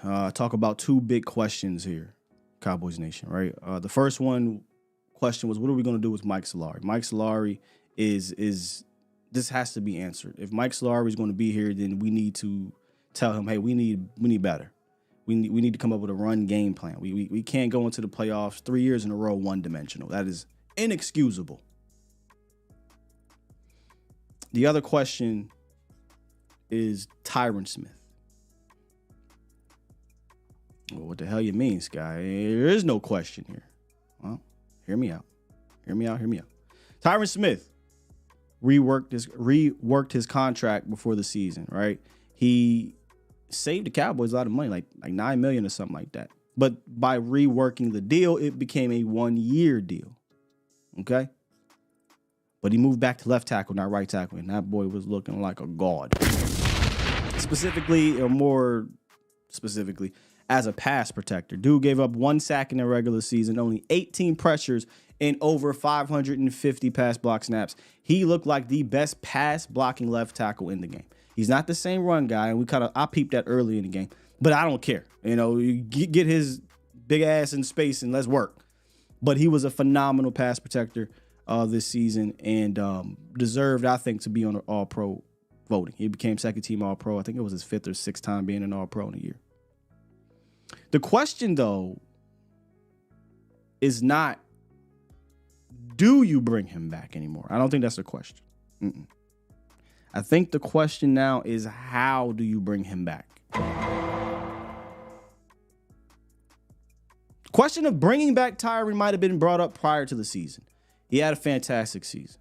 talk about two big questions here, Cowboys Nation, right? The first question was, what are we going to do with Mike Solari? Mike Solari is this has to be answered. If Mike Solari is going to be here, then we need to tell him, hey, we need better. We need to come up with a run game plan. We can't go into the playoffs 3 years in a row one-dimensional. That is inexcusable. The other question is Tyron Smith. Well, what the hell you mean, Sky? There is no question here. Well, hear me out. Tyron Smith reworked his contract before the season, right? He saved the Cowboys a lot of money, like $9 million or something like that. But by reworking the deal, it became a 1-year deal. Okay? But he moved back to left tackle, not right tackle, and that boy was looking like a god. More specifically, as a pass protector. Dude gave up 1 sack in the regular season, only 18 pressures, and over 550 pass block snaps. He looked like the best pass blocking left tackle in the game. He's not the same run guy, and I peeped that early in the game, but I don't care. You get his big ass in space and let's work. But he was a phenomenal pass protector this season and deserved, I think, to be on the All-Pro voting. He became second-team All-Pro. I think it was his 5th or 6th time being an All-Pro in a year. The question, though, is not, do you bring him back anymore? I don't think that's the question. I think the question now is, how do you bring him back? The question of bringing back Tyron might have been brought up prior to the season. He had a fantastic season.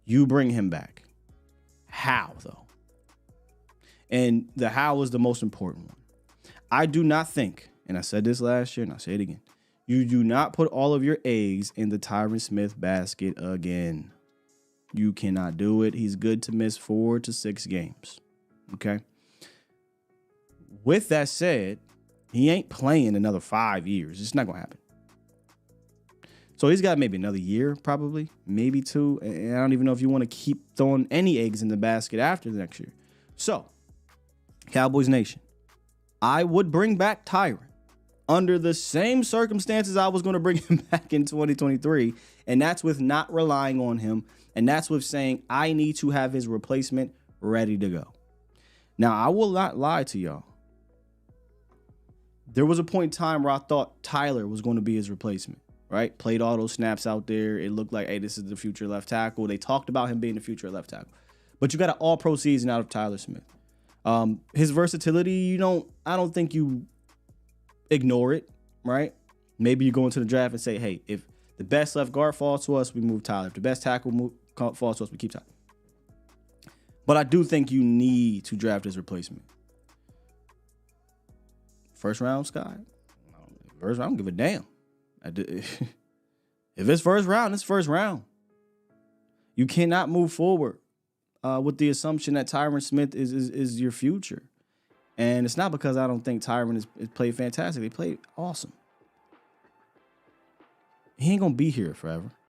You bring him back. How, though? And the how is the most important one. I do not think, and I said this last year and I'll say it again, you do not put all of your eggs in the Tyron Smith basket again. You cannot do it. He's good to miss 4 to 6 games. Okay? With that said, he ain't playing another 5 years. It's not going to happen. So he's got maybe another year, probably, maybe 2. And I don't even know if you want to keep throwing any eggs in the basket after the next year. So, Cowboys Nation, I would bring back Tyron under the same circumstances I was going to bring him back in 2023. And that's with not relying on him. And that's with saying I need to have his replacement ready to go. Now, I will not lie to y'all. There was a point in time where I thought Tyler was going to be his replacement, right? Played all those snaps out there. It looked like, hey, this is the future left tackle. They talked about him being the future left tackle. But you got an all-pro season out of Tyler Smith. His versatility, I don't think you ignore it, right? Maybe you go into the draft and say, hey, if the best left guard falls to us, we move Tyler. If the best tackle falls to us, we keep Tyler. But I do think you need to draft his replacement. First round, Sky? First round, I don't give a damn. If it's first round, it's first round. You cannot move forward with the assumption that Tyron Smith is your future. And it's not because I don't think Tyron is played fantastic. He played awesome. He ain't going to be here forever.